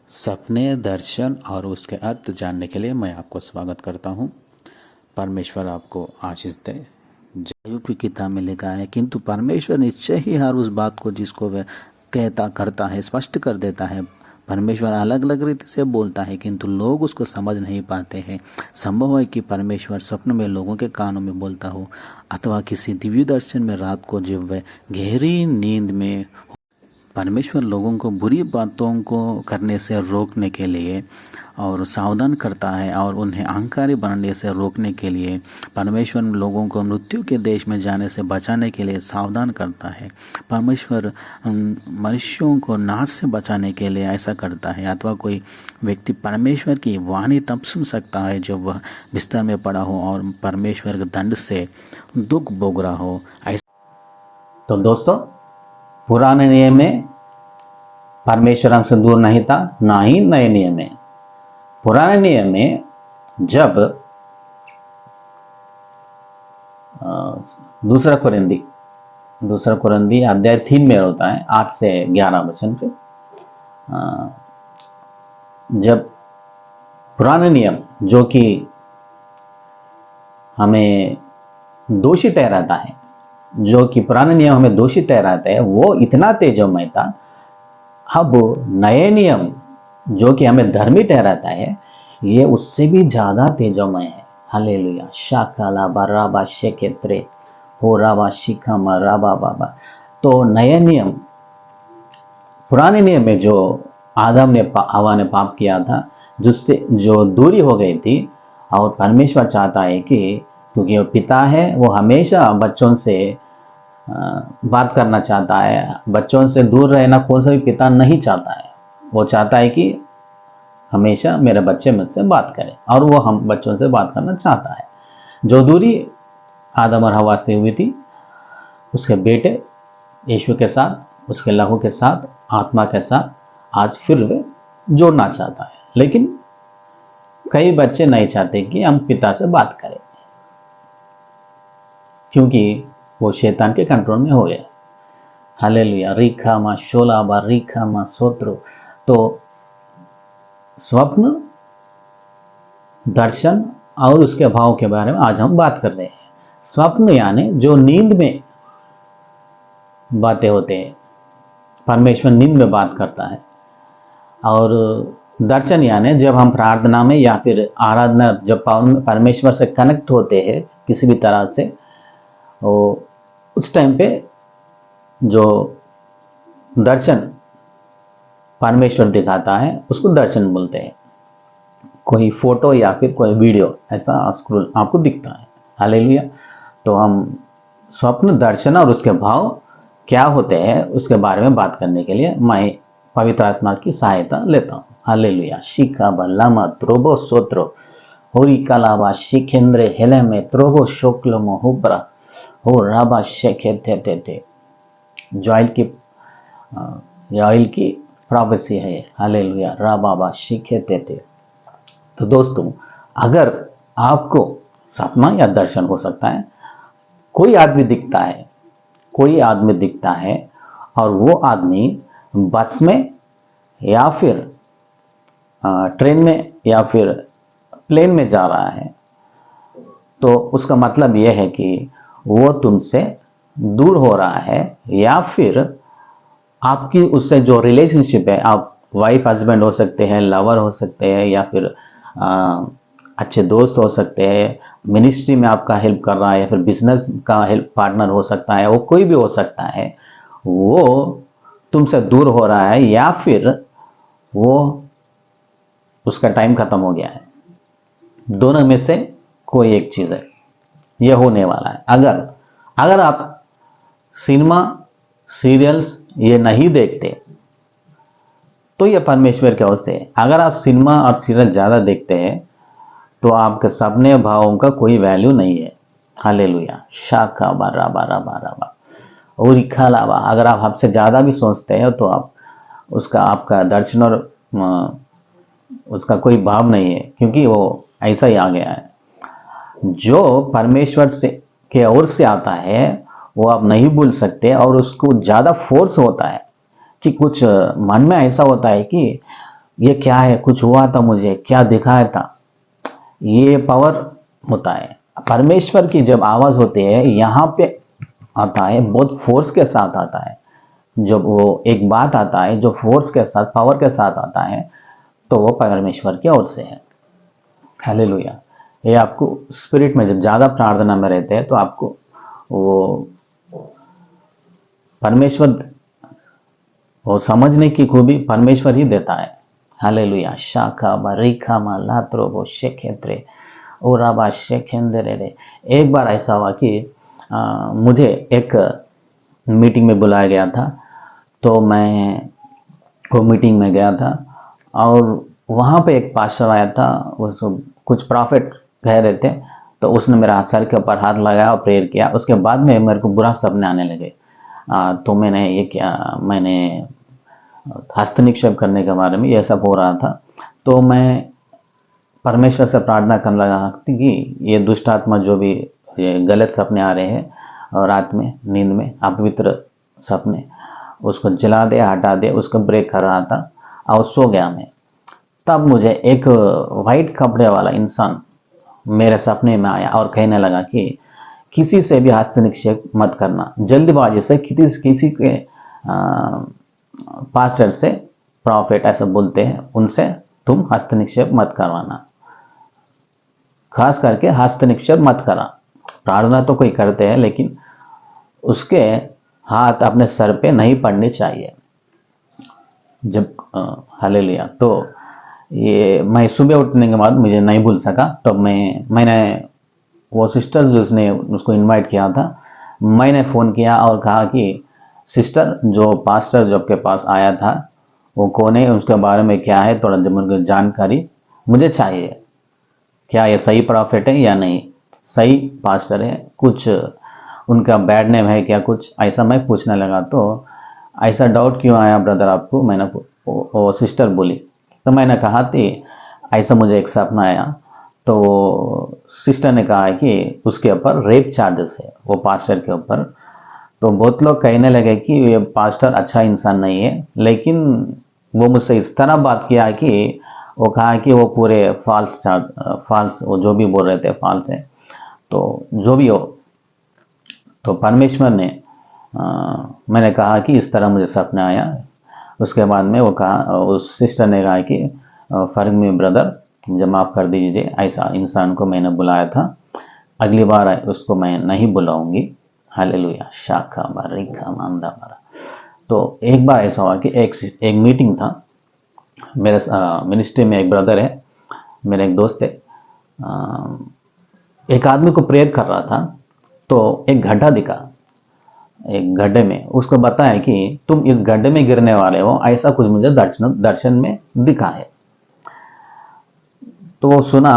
सपने, दर्शन और उसके अर्थ जानने के लिए मैं आपको स्वागत करता हूँ। परमेश्वर आपको आशीष दे। जयु की किताब में लिखा है, किंतु परमेश्वर निश्चय ही हर उस बात को जिसको वह कहता करता है स्पष्ट कर देता है। परमेश्वर अलग अलग रीति से बोलता है, किंतु लोग उसको समझ नहीं पाते हैं। संभव है कि परमेश्वर स्वप्न में लोगों के कानों में बोलता हो, अथवा किसी दिव्य दर्शन में रात को जब वह गहरी नींद में। परमेश्वर लोगों को बुरी बातों को करने से रोकने के लिए और सावधान करता है, और उन्हें अहंकारी बनने से रोकने के लिए परमेश्वर लोगों को मृत्यु के देश में जाने से बचाने के लिए सावधान करता है। परमेश्वर मनुष्यों को नाश से बचाने के लिए ऐसा करता है। अथवा कोई व्यक्ति परमेश्वर की वाणी तब सुन सकता है जब वह बिस्तर में पड़ा हो और परमेश्वर के दंड से दुख भोग रहा हो। तो दोस्तों, पुराने नियम में परमेश्वर हमसे दूर नहीं था, ना ही नए नियम में। पुराने नियम में जब दूसरा कुरिन्दी अध्याय 3 में होता है 8 से 11 वचन पे, जब पुराने नियम जो कि हमें दोषी ठहराता है, वो इतना तेजोमय था। अब नए नियम जो कि हमें धर्मी ठहराता है, ये उससे भी ज्यादा तेजोमय है। हालेलुया। शाकाला बराबा शेकेत्रे हो राबा शिखा मराबा बाबा। तो नए नियम, पुराने नियम में जो हवा ने पाप किया था, जिससे जो दूरी हो गई थी, और परमेश्वर चाहता है कि क्योंकि वो पिता है, वो हमेशा बच्चों से बात करना चाहता है। बच्चों से दूर रहना कौन सा भी पिता नहीं चाहता है। वो चाहता है कि हमेशा मेरे बच्चे मुझसे बात करें, और वो हम बच्चों से बात करना चाहता है। जो दूरी आदम और हवा से हुई थी, उसके बेटे यीशु के साथ, उसके लहू के साथ, आत्मा के साथ आज फिर वे जोड़ना चाहता है। लेकिन कई बच्चे नहीं चाहते कि हम पिता से बात करें, क्योंकि वो शैतान के कंट्रोल में हो गया। हालेलुया। रीखा मा शोलाबा रीखा मा सोत्रो। तो स्वप्न, दर्शन और उसके भाव के बारे में आज हम बात कर रहे हैं। स्वप्न यानी जो नींद में बातें होते हैं, परमेश्वर नींद में बात करता है। और दर्शन यानी जब हम प्रार्थना में या फिर आराधना, जब परमेश्वर से कनेक्ट होते हैं किसी भी तरह से, उस टाइम पे जो दर्शन परमेश्वर दिखाता है उसको दर्शन बोलते हैं। कोई फोटो या फिर कोई वीडियो ऐसा स्क्रोल आपको दिखता है। हालेलुया। तो हम स्वप्न, दर्शन और उसके भाव क्या होते हैं उसके बारे में बात करने के लिए मैं पवित्र आत्मा की सहायता लेता हूँ। हालेलुया। शिखा बल्लामा त्रोबो सोत्रो होरी कलावा शिखेंद्रे हेले में त्रोबो शोक्लमो हुब्रा हो राबा शेखे थे। जोएल की प्रोफेसी है। हालेलुया। राबाबा शिखे थे। तो दोस्तों, अगर आपको सपना या दर्शन हो सकता है, कोई आदमी दिखता है और वो आदमी बस में या फिर ट्रेन में या फिर प्लेन में जा रहा है, तो उसका मतलब यह है कि वो तुमसे दूर हो रहा है, या फिर आपकी उससे जो रिलेशनशिप है, आप वाइफ हस्बैंड हो सकते हैं, लवर हो सकते हैं, या फिर अच्छे दोस्त हो सकते हैं, मिनिस्ट्री में आपका हेल्प कर रहा है, या फिर बिजनेस का हेल्प पार्टनर हो सकता है, वो कोई भी हो सकता है। वो तुमसे दूर हो रहा है, या फिर वो उसका टाइम खत्म हो गया है। दोनों में से कोई एक चीज है, यह होने वाला है। अगर आप सिनेमा, सीरियल्स ये नहीं देखते तो यह परमेश्वर की ओर से है। अगर आप सिनेमा और सीरियल ज्यादा देखते हैं तो आपके सपने भावों का कोई वैल्यू नहीं है। हालेलुया। शाखा बारा बारा बारा बा और इखालावा। अगर आप हमसे ज्यादा भी सोचते हैं तो आपका दर्शन और उसका कोई भाव नहीं है, क्योंकि वो ऐसा ही आ गया है। जो परमेश्वर से के ओर से आता है वो आप नहीं भूल सकते, और उसको ज्यादा फोर्स होता है कि कुछ मन में ऐसा होता है कि ये क्या है, कुछ हुआ था, मुझे क्या दिखाया था, ये पावर होता है। परमेश्वर की जब आवाज होती है यहाँ पे आता है, बहुत फोर्स के साथ आता है। जब वो एक बात आता है जो फोर्स के साथ, पावर के साथ आता है, तो वो परमेश्वर की ओर से है। हालेलुया। ये आपको स्पिरिट में जब ज़्यादा प्रार्थना में रहते हैं तो आपको वो परमेश्वर, वो समझने की खूबी परमेश्वर ही देता है। हालेलुया। शाखा बरीखा मा लात्रोबो शेखेत्रे ओराबा शेखेंदरे रे। एक बार ऐसा हुआ कि मुझे एक मीटिंग में बुलाया गया था, तो मैं वो मीटिंग में गया था और वहाँ पे एक पास्टर आया था, उसको कुछ प्रॉफिट कह रहे थे, तो उसने मेरा सर के ऊपर हाथ लगाया और प्रेयर किया। उसके बाद में मेरे को बुरा सपने आने लगे। तो मैंने ये क्या, मैंने हस्त निक्षेप करने के बारे में, ये सब हो रहा था। तो मैं परमेश्वर से प्रार्थना करने लगा कि ये दुष्ट आत्मा जो भी ये गलत सपने आ रहे हैं और रात में नींद में अपवित्र सपने, उसको जला दे, हटा दे, उसको ब्रेक कर रहा था और सो गया मैं। तब मुझे एक वाइट कपड़े वाला इंसान मेरे सपने में आया और कहने लगा कि किसी से भी हस्त निक्षेप मत करना, जल्दबाजी से किसी के पास्टर से, प्रॉफिट ऐसा बोलते हैं, उनसे तुम हस्त निक्षेप मत करवाना, खास करके हस्त निक्षेप मत करा। प्रार्थना तो कोई करते हैं लेकिन उसके हाथ अपने सर पे नहीं पड़ने चाहिए। जब हालेलुया। तो ये मैं सुबह उठने के बाद मुझे नहीं भूल सका, तब मैंने वो सिस्टर जिसने उसको इनवाइट किया था, मैंने फ़ोन किया और कहा कि सिस्टर, जो पास्टर जो आपके पास आया था वो कौन है, उसके बारे में क्या है, थोड़ा मुझे जानकारी मुझे चाहिए। क्या ये सही प्रॉफिट है या नहीं, सही पास्टर है, कुछ उनका बैड नेम है क्या, कुछ ऐसा मैं पूछने लगा। तो ऐसा डाउट क्यों आया ब्रदर आपको, मैंने वो सिस्टर बोली। तो मैंने कहा थी ऐसा मुझे एक सपना आया, तो सिस्टर ने कहा कि उसके ऊपर रेप चार्जेस है वो पास्टर के ऊपर। तो बहुत लोग कहने लगे कि ये पास्टर अच्छा इंसान नहीं है, लेकिन वो मुझसे इस तरह बात किया कि वो कहा कि वो पूरे फॉल्स वो जो भी बोल रहे थे फॉल्स है। तो जो भी हो, तो परमेश्वर ने मैंने कहा कि इस तरह मुझे सपना आया। उसके बाद में वो कहा, उस सिस्टर ने कहा कि फर्क में ब्रदर, मुझे माफ़ कर दीजिए, ऐसा इंसान को मैंने बुलाया था, अगली बार उसको मैं नहीं बुलाऊंगी। हालेलुया। शाखा बारिका मांदा बारा। तो एक बार ऐसा हुआ कि एक मीटिंग था मेरे मिनिस्ट्री में। एक ब्रदर है, मेरा एक दोस्त है, एक आदमी को प्रेयर कर रहा था, तो एक गड्ढा दिखा। एक गड्ढे में उसको बताया कि तुम इस गड्ढे में गिरने वाले हो, ऐसा कुछ मुझे दर्शन में दिखा है। तो वो सुना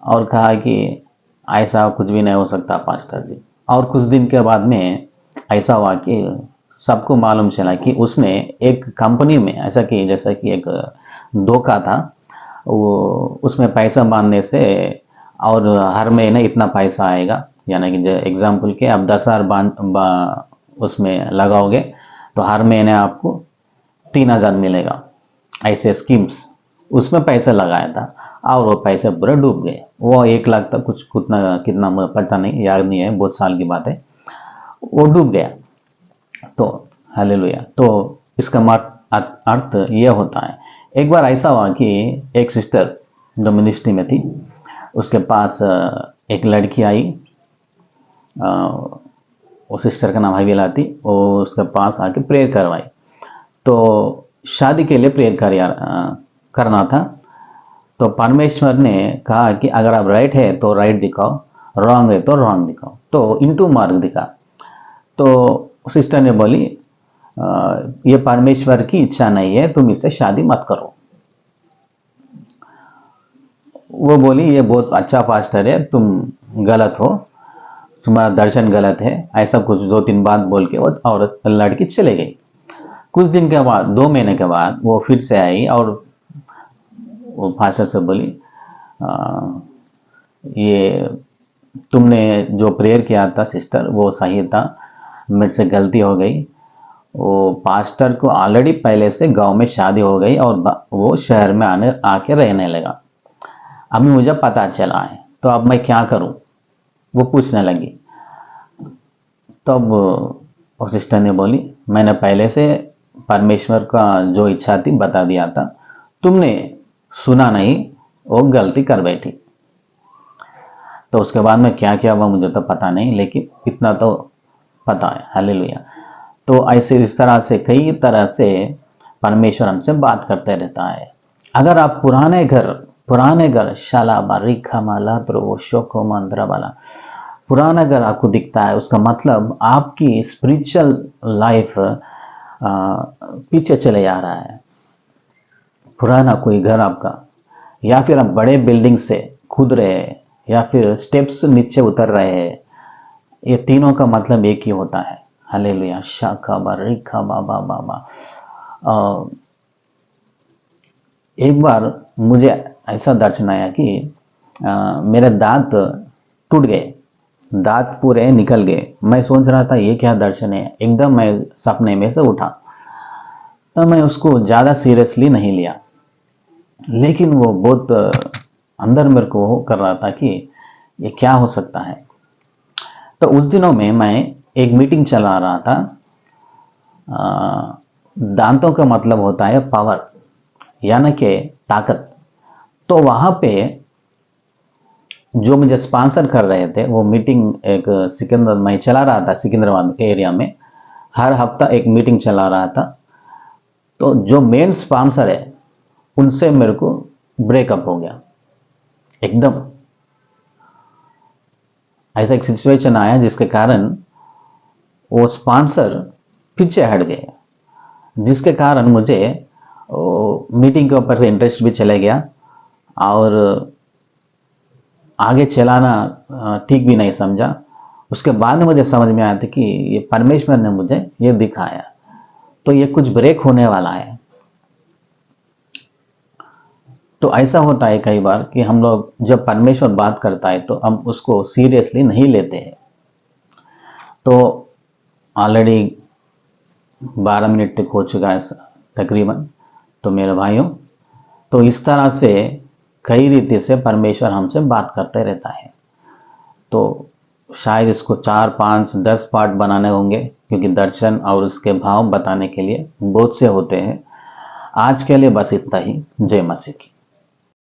और कहा कि ऐसा कुछ भी नहीं हो सकता पास्टर जी। और कुछ दिन के बाद में ऐसा हुआ कि सबको मालूम चला कि उसने एक कंपनी में ऐसा कि जैसा कि एक धोखा था, वो उसमें पैसा बांधने से और हर महीने इतना पैसा आएगा, यानी कि एग्जाम्पल के आप 10,000 उसमें लगाओगे तो हर महीने आपको 3,000 मिलेगा, ऐसे स्कीम्स उसमें पैसे लगाया था और वो पैसे पूरे डूब गए। वो 1 लाख तक कुछ कितना कितना मुझे पता नहीं, याद नहीं है, बहुत साल की बात है, वो डूब गया। तो हालेलुया। तो इसका अर्थ ये होता है। एक बार ऐसा हुआ कि एक सिस्टर जो मिनिस्ट्री में थी, उसके पास एक लड़की आई, वो सिस्टर का नाम हवीला थी, वो उसके पास आके प्रेयर करवाई। तो शादी के लिए प्रेयर करना था। तो परमेश्वर ने कहा कि अगर आप राइट है तो राइट दिखाओ, रॉन्ग है तो रॉन्ग दिखाओ, तो इनटू मार्क दिखा। तो सिस्टर ने बोली ये परमेश्वर की इच्छा नहीं है, तुम इससे शादी मत करो। वो बोली ये बहुत अच्छा पास्टर है, तुम गलत हो, तुम्हारा दर्शन गलत है, ऐसा कुछ 2-3 बात बोल के वो औरत लड़की चले गई। कुछ दिन के बाद, 2 महीने के बाद वो फिर से आई और वो पास्टर से बोली ये तुमने जो प्रेयर किया था सिस्टर वो सही था, मेरे से गलती हो गई, वो पास्टर को ऑलरेडी पहले से गांव में शादी हो गई और वो शहर में आके रहने लगा। अभी मुझे पता चला है, तो अब मैं क्या करूं, वो पूछने लगी। तब वो सिस्टर ने बोली, मैंने पहले से परमेश्वर का जो इच्छा थी बता दिया था, तुमने सुना नहीं, वो गलती कर बैठी। तो उसके बाद में क्या किया वो मुझे तो पता नहीं, लेकिन इतना तो पता है। हालेलुया। तो ऐसे इस तरह से कई तरह से परमेश्वर हमसे बात करते रहता है। अगर आप पुराने घर शाला बारिखा माला तो शोको मंद्रा वाला पुराना घर आपको दिखता है, उसका मतलब आपकी स्पिरिचुअल लाइफ पीछे चले जा रहा है। पुराना कोई घर आपका, या फिर आप बड़े बिल्डिंग से कूद रहे हैं, या फिर स्टेप्स नीचे उतर रहे हैं, ये तीनों का मतलब एक ही होता है। हालेलुया। शाखा बारिखा बाबा बाबा। एक बार मुझे ऐसा दर्शन आया कि मेरे दांत टूट गए, दांत पूरे निकल गए। मैं सोच रहा था ये क्या दर्शन है, एकदम मैं सपने में से उठा। तो मैं उसको ज़्यादा सीरियसली नहीं लिया, लेकिन वो बहुत अंदर मेरे को वो कर रहा था कि ये क्या हो सकता है। तो उस दिनों में मैं एक मीटिंग चला रहा था। दांतों का मतलब होता है पावर, यानी कि ताकत। तो वहां पे जो मुझे स्पॉन्सर कर रहे थे, वो मीटिंग एक मैं चला रहा था सिकंदराबाद के एरिया में, हर हफ्ता एक मीटिंग चला रहा था। तो जो मेन स्पॉन्सर है उनसे मेरे को ब्रेकअप हो गया एकदम। ऐसा एक सिचुएशन आया जिसके कारण वो स्पॉन्सर पीछे हट गए, जिसके कारण मुझे मीटिंग के ऊपर से इंटरेस्ट भी चले गया और आगे चलाना ठीक भी नहीं समझा। उसके बाद मुझे समझ में आया था कि ये परमेश्वर ने मुझे ये दिखाया, तो ये कुछ ब्रेक होने वाला है। तो ऐसा होता है कई बार कि हम लोग जब परमेश्वर बात करता है तो हम उसको सीरियसली नहीं लेते हैं। तो ऑलरेडी 12 मिनट तक हो चुका है तकरीबन। तो मेरे भाइयों, तो इस तरह से कई रीति से परमेश्वर हमसे बात करते रहता है। तो शायद इसको 4, 5, 10 पार्ट बनाने होंगे, क्योंकि दर्शन और उसके भाव बताने के लिए बहुत से होते हैं। आज के लिए बस इतना ही। जय मसीह की।